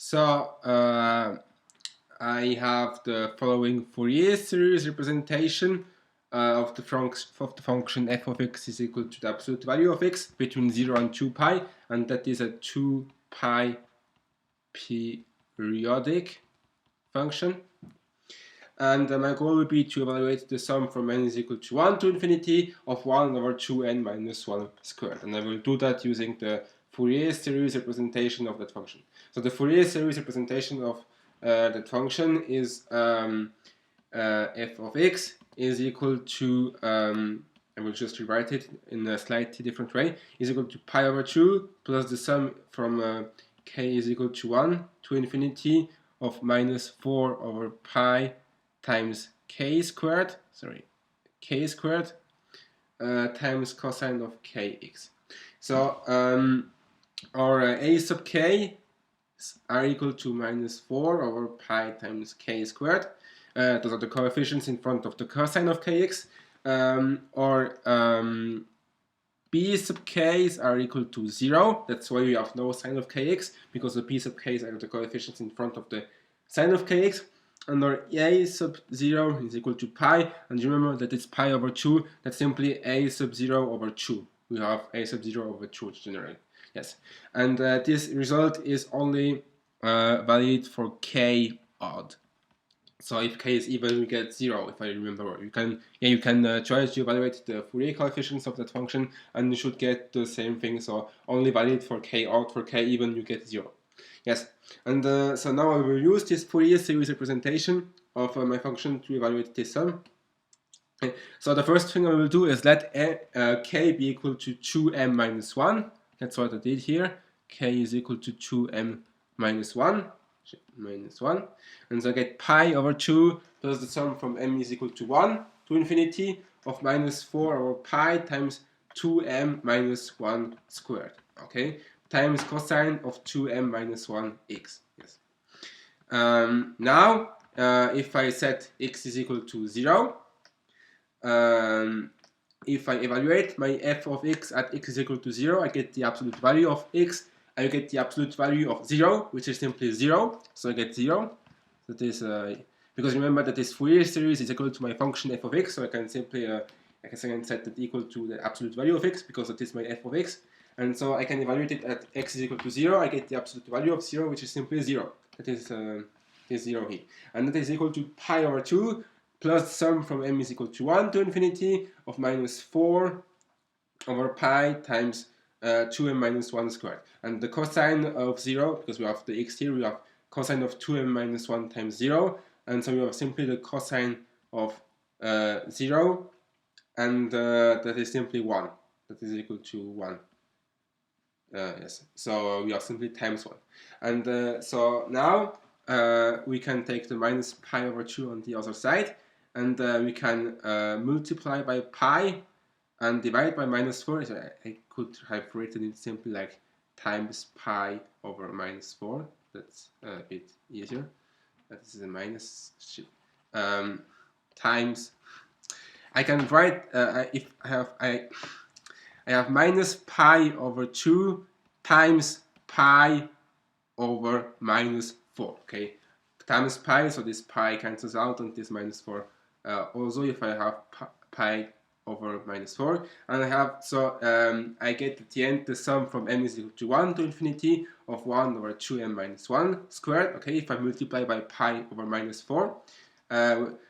So I have the following Fourier series representation of the function f of x is equal to the absolute value of x between 0 and 2 pi, and that is a 2 pi periodic function. And my goal will be to evaluate the sum from n is equal to 1 to infinity of 1 over 2n minus 1 squared. And I will do that using the Fourier series representation of that function. So the Fourier series representation of that function is f of x is equal to, I will just rewrite it in a slightly different way, is equal to pi over 2 plus the sum from k is equal to 1 to infinity of minus 4 over pi times k squared times cosine of kx. So our a sub k are equal to minus 4 over pi times k squared. Those are the coefficients in front of the cosine of kx. B sub k's are equal to 0. That's why we have no sine of kx, because the p sub k's are the coefficients in front of the sine of kx. And our a sub 0 is equal to pi, and remember that it's pi over 2. That's simply a sub 0 over 2. We have a sub 0 over 2 generally. Yes, and this result is only valid for k odd. So if k is even, we get 0, if I remember. You can try to evaluate the Fourier coefficients of that function, and you should get the same thing. So only valid for k odd. For k even, you get 0. Yes, and so now I will use this Fourier series representation of my function to evaluate this sum. Okay. So the first thing I will do is let k be equal to 2m minus 1. That's what I did here. K is equal to 2m minus 1. And so I get pi over 2 plus the sum from m is equal to 1 to infinity of minus 4 over pi times 2m minus 1 squared. Okay, times cosine of 2m minus 1x. Yes. Now, if I set x is equal to 0, if I evaluate my f of x at x is equal to 0, I get the absolute value of x. I get the absolute value of 0, which is simply 0. So I get 0. That is because remember that this Fourier series is equal to my function f of x, so I can simply set that equal to the absolute value of x, because that is my f of x. And so I can evaluate it at x is equal to 0. I get the absolute value of 0, which is simply 0. That is 0 here. And that is equal to pi over 2 plus sum from m is equal to 1 to infinity of minus 4 over pi times 2m minus 1 squared. And the cosine of 0, because we have the x here, we have cosine of 2m minus 1 times 0. And so we have simply the cosine of 0, and that is simply 1. That is equal to 1. Yes, so we have simply times 1. And so now we can take the minus pi over 2 on the other side, and we can multiply by pi and divide by minus 4. So I could have written it simply like times pi over minus 4. That's a bit easier. This is a minus. Times. I can write if I have minus pi over 2 times pi over minus 4. Okay, times pi, so this pi cancels out, and this minus 4 also if I have pi over minus 4, and I have, so I get at the end the sum from m is equal to 1 to infinity of 1 over 2m minus 1 squared. Okay, if I multiply by pi over minus 4.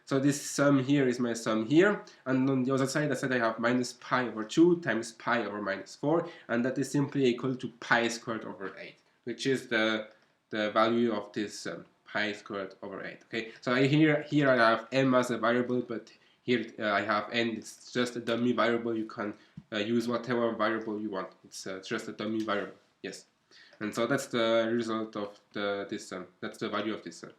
So this sum here is my sum here, and on the other side I said I have minus pi over 2 times pi over minus 4, and that is simply equal to pi squared over 8, which is the value of this pi squared over 8. Okay, so here I have m as a variable, but here I have n. It's just a dummy variable. You can use whatever variable you want. It's just a dummy variable. Yes, and so that's the result of this sum. That's the value of this sum.